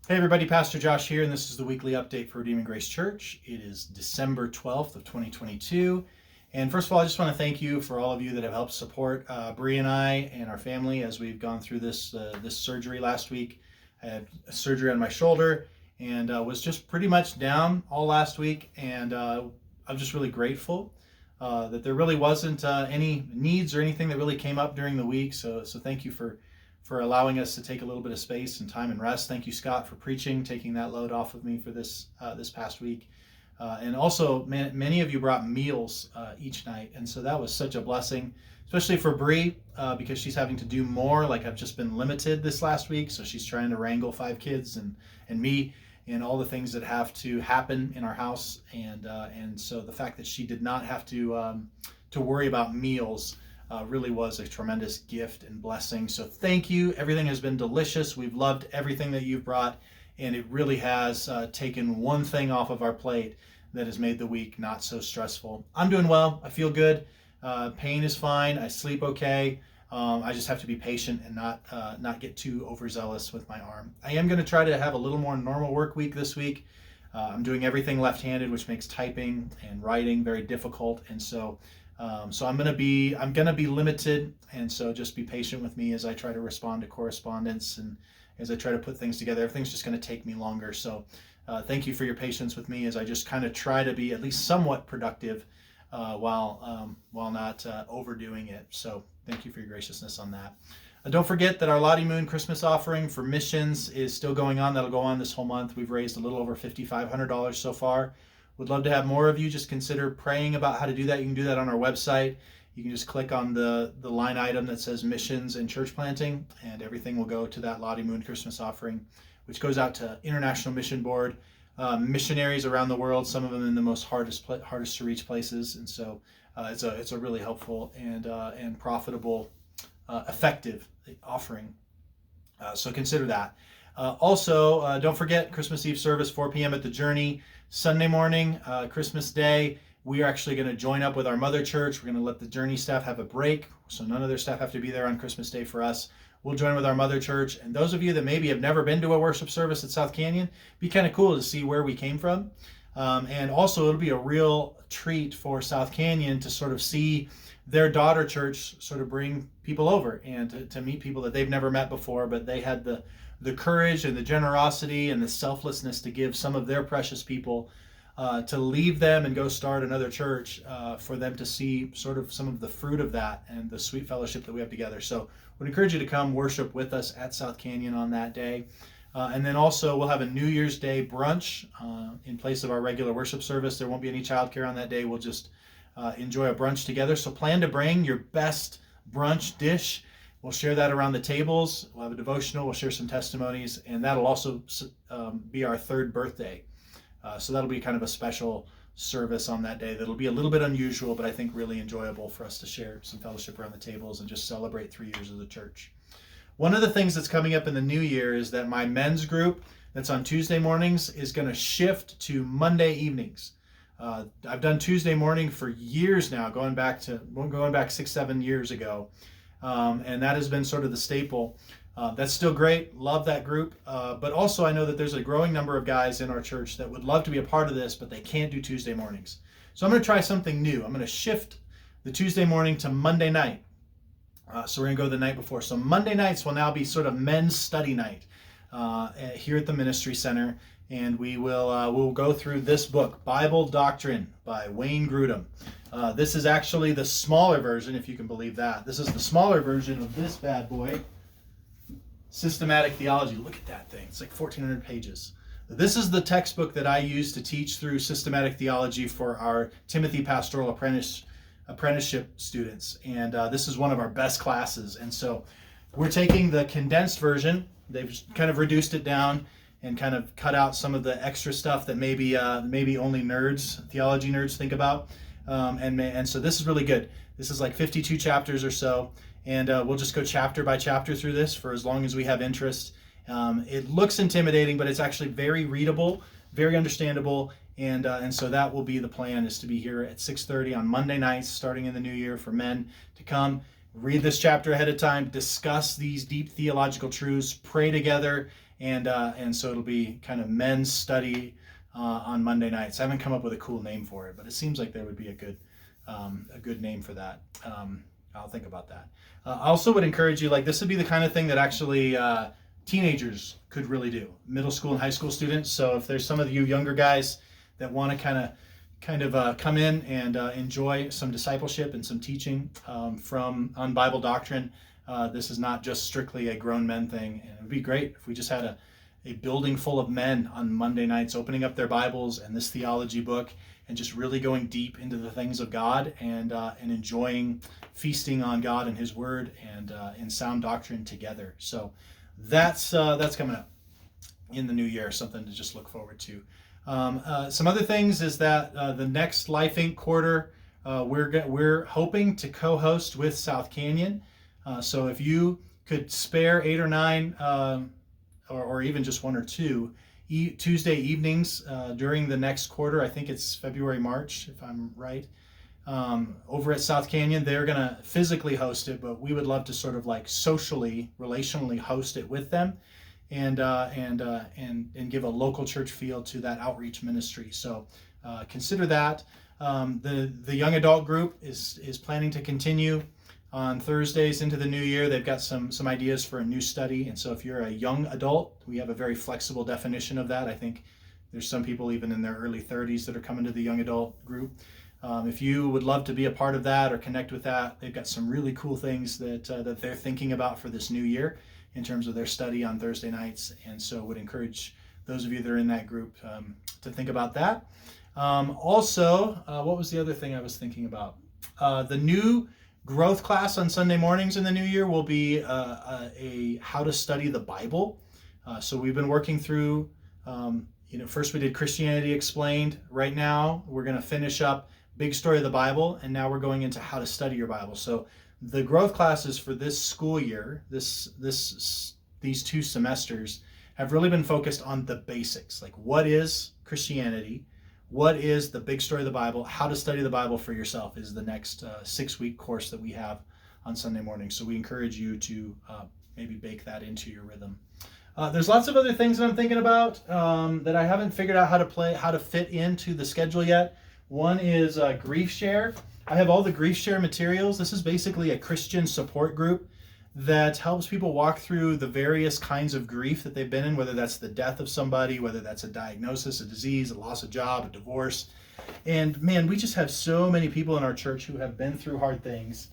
Hey everybody, Pastor Josh here, and this is the weekly update for Redeeming Grace Church. It is December 12th of 2022. And first of all, I just want to thank you for all of you that have helped support Bree and I and our family as we've gone through this surgery last week. I had a surgery on my shoulder and was just pretty much down all last week. And I'm just really grateful that there really wasn't any needs or anything that really came up during the week. So thank you for allowing us to take a little bit of space and time and rest. Thank you, Scott, for preaching, taking that load off of me for this past week. And also, many of you brought meals each night, and so that was such a blessing, especially for Bree, because she's having to do more. Like, I've just been limited this last week, so she's trying to wrangle 5 kids and me and all the things that have to happen in our house. And so the fact that she did not have to worry about meals really was a tremendous gift and blessing. So thank you. Everything has been delicious. We've loved everything that you've brought, and it really has taken one thing off of our plate that has made the week not so stressful. I'm doing well. I feel good. Pain is fine. I sleep okay. I just have to be patient and not get too overzealous with my arm. I am going to try to have a little more normal work week this week. I'm doing everything left-handed, which makes typing and writing very difficult, and so I'm gonna be limited, and so just be patient with me as I try to respond to correspondence and as I try to put things together. Everything's just gonna take me longer. So thank you for your patience with me as I just kind of try to be at least somewhat productive while not overdoing it. So thank you for your graciousness on that. Don't forget that our Lottie Moon Christmas offering for missions is still going on. That'll go on this whole month. We've raised a little over $5,500 so far. Would love to have more of you. Just consider praying about how to do that. You can do that on our website. You can just click on the line item that says missions and church planting, and everything will go to that Lottie Moon Christmas offering, which goes out to International Mission Board, missionaries around the world, some of them in the most hardest to reach places. And so it's a really helpful and profitable, effective offering. So consider that. Also, don't forget Christmas Eve service, 4 p.m. at the Journey. Sunday morning, Christmas Day, we are actually going to join up with our mother church. We're going to let the Journey staff have a break, so none of their staff have to be there on Christmas Day for us. We'll join with our mother church. And those of you that maybe have never been to a worship service at South Canyon, be kind of cool to see where we came from. And also, it'll be a real treat for South Canyon to sort of see their daughter church sort of bring people over and to meet people that they've never met before, but they had the courage and the generosity and the selflessness to give some of their precious people to leave them and go start another church for them to see sort of some of the fruit of that and the sweet fellowship that we have together. So I would encourage you to come worship with us at South Canyon on that day. And then also we'll have a New Year's Day brunch in place of our regular worship service. There won't be any childcare on that day. We'll just enjoy a brunch together. So plan to bring your best brunch dish. We'll share that around the tables. We'll have a devotional. We'll share some testimonies. And that'll also be our 3rd birthday. So that'll be kind of a special service on that day. That'll be a little bit unusual, but I think really enjoyable for us to share some fellowship around the tables and just celebrate 3 years of the church. One of the things that's coming up in the new year is that my men's group that's on Tuesday mornings is going to shift to Monday evenings. I've done Tuesday morning for years now, going back 6-7 years ago. And that has been sort of the staple. That's still great. Love that group. But also I know that there's a growing number of guys in our church that would love to be a part of this, but they can't do Tuesday mornings. So I'm going to try something new. I'm going to shift the Tuesday morning to Monday night. So we're going to go the night before. So Monday nights will now be sort of men's study night here at the Ministry Center. And we'll go through this book, Bible Doctrine by Wayne Grudem. This is actually the smaller version, if you can believe that. This is the smaller version of this bad boy, Systematic Theology. Look at that thing. It's like 1,400 pages. This is the textbook that I use to teach through systematic theology for our Timothy Pastoral Apprenticeship students. And this is one of our best classes. And so we're taking the condensed version. They've kind of reduced it down and kind of cut out some of the extra stuff that maybe only theology nerds think about. And so this is really good. This is like 52 chapters or so, and we'll just go chapter by chapter through this for as long as we have interest. It looks intimidating, but it's actually very readable, very understandable, and so that will be the plan, is to be here at 6:30 on Monday nights, starting in the new year, for men to come, read this chapter ahead of time, discuss these deep theological truths, pray together, And so it'll be kind of men's study on Monday nights. I haven't come up with a cool name for it, but it seems like there would be a good name for that. I'll think about that. I also would encourage you, like, this would be the kind of thing that actually teenagers could really do, middle school and high school students. So if there's some of you younger guys that want to kind of come in and enjoy some discipleship and some teaching on Bible doctrine, this is not just strictly a grown men thing. And it would be great if we just had a building full of men on Monday nights opening up their Bibles and this theology book and just really going deep into the things of God and enjoying feasting on God and His Word and in sound doctrine together. So that's coming up in the new year, something to just look forward to. Some other things is that the next Life Inc. quarter, we're hoping to co-host with South Canyon. So if you could spare 8 or 9, or even just 1 or 2 Tuesday evenings during the next quarter, I think it's February, March, if I'm right, over at South Canyon, they're going to physically host it, but we would love to sort of like socially, relationally host it with them and give a local church feel to that outreach ministry. So consider that. The young adult group is planning to continue on Thursdays into the new year. They've got some ideas for a new study. And so if you're a young adult, we have a very flexible definition of that. I think there's some people even in their early 30s that are coming to the young adult group. If you would love to be a part of that or connect with that, they've got some really cool things that they're thinking about for this new year in terms of their study on Thursday nights. And so would encourage those of you that are in that group to think about that. Also, what was the other thing I was thinking about? The new growth class on Sunday mornings in the new year will be a how to study the Bible. So we've been working through, first we did Christianity Explained. Right now we're going to finish up Big Story of the Bible, and now we're going into how to study your Bible. So the growth classes for this school year, these 2 semesters, have really been focused on the basics, like what is Christianity, what is the big story of the Bible, how to study the Bible for yourself is the next 6-week course that we have on Sunday morning. So we encourage you to maybe bake that into your rhythm. There's lots of other things that I'm thinking about that I haven't figured out how to fit into the schedule yet. One is Grief Share. I have all the Grief Share materials. This is basically a Christian support group that helps people walk through the various kinds of grief that they've been in, whether that's the death of somebody, whether that's a diagnosis, a disease, a loss of job, a divorce. And man, we just have so many people in our church who have been through hard things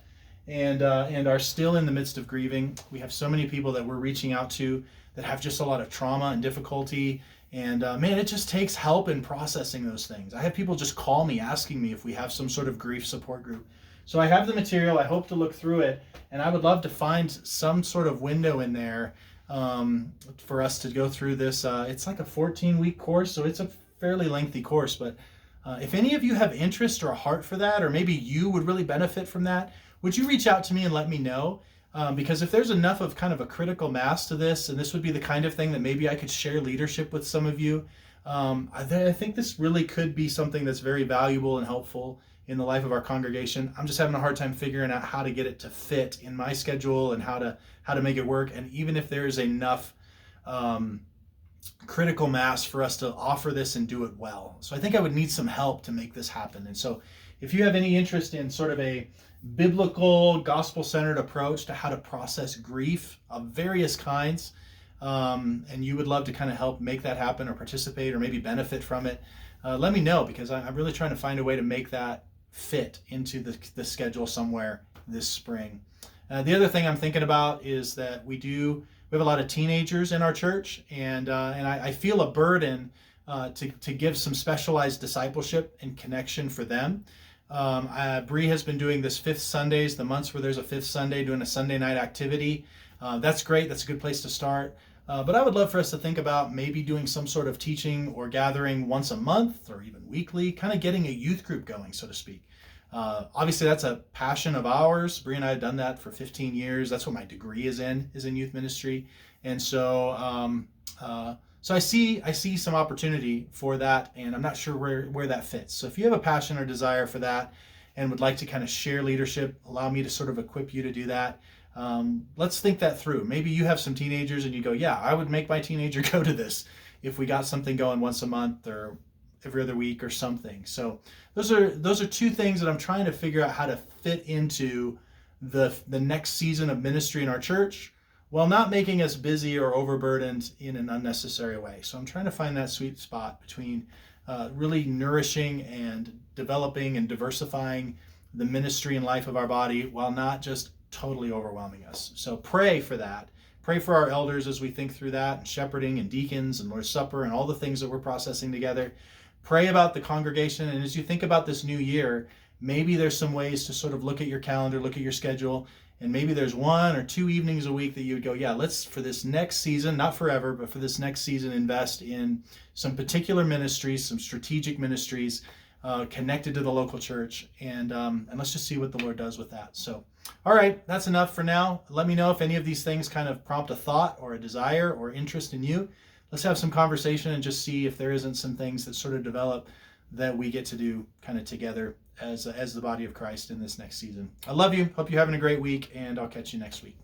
and are still in the midst of grieving. We have so many people that we're reaching out to that have just a lot of trauma and difficulty. And man, it just takes help in processing those things. I have people just call me asking me if we have some sort of grief support group. So I have the material. I hope to look through it, and I would love to find some sort of window in there for us to go through this. It's like a 14-week course, so it's a fairly lengthy course. But if any of you have interest or a heart for that, or maybe you would really benefit from that, would you reach out to me and let me know? Because if there's enough of kind of a critical mass to this, and this would be the kind of thing that maybe I could share leadership with some of you, I think this really could be something that's very valuable and helpful in the life of our congregation. I'm just having a hard time figuring out how to get it to fit in my schedule and how to make it work. And even if there is enough critical mass for us to offer this and do it well. So I think I would need some help to make this happen. And so if you have any interest in sort of a biblical, gospel-centered approach to how to process grief of various kinds, and you would love to kind of help make that happen or participate or maybe benefit from it, let me know, because I'm really trying to find a way to make that fit into the schedule somewhere this spring. The other thing I'm thinking about is that we have a lot of teenagers in our church, and I feel a burden to give some specialized discipleship and connection for them. Bree has been doing this Fifth Sundays, the months where there's a Fifth Sunday, doing a Sunday night activity. That's great. That's a good place to start. But I would love for us to think about maybe doing some sort of teaching or gathering once a month or even weekly, kind of getting a youth group going, so to speak. Obviously, that's a passion of ours. Bree and I have done that for 15 years. That's what my degree is in youth ministry. And so so I see some opportunity for that, and I'm not sure where that fits. So if you have a passion or desire for that and would like to kind of share leadership, allow me to sort of equip you to do that, Let's think that through. Maybe you have some teenagers and you go, yeah, I would make my teenager go to this if we got something going once a month or every other week or something. So those are two things that I'm trying to figure out how to fit into the next season of ministry in our church, while not making us busy or overburdened in an unnecessary way. So I'm trying to find that sweet spot between really nourishing and developing and diversifying the ministry and life of our body, while not just totally overwhelming us. So pray for that. Pray for our elders as we think through that, and shepherding and deacons and Lord's Supper and all the things that we're processing together. Pray about the congregation, and as you think about this new year, maybe there's some ways to sort of look at your calendar, look at your schedule, and maybe there's 1 or 2 evenings a week that you would go, yeah, let's, for this next season, not forever, but for this next season, invest in some particular ministries, some strategic ministries connected to the local church, and let's just see what the Lord does with that. So, all right, that's enough for now. Let me know if any of these things kind of prompt a thought or a desire or interest in you. Let's have some conversation and just see if there isn't some things that sort of develop that we get to do kind of together as the body of Christ in this next season. I love you. Hope you're having a great week, and I'll catch you next week.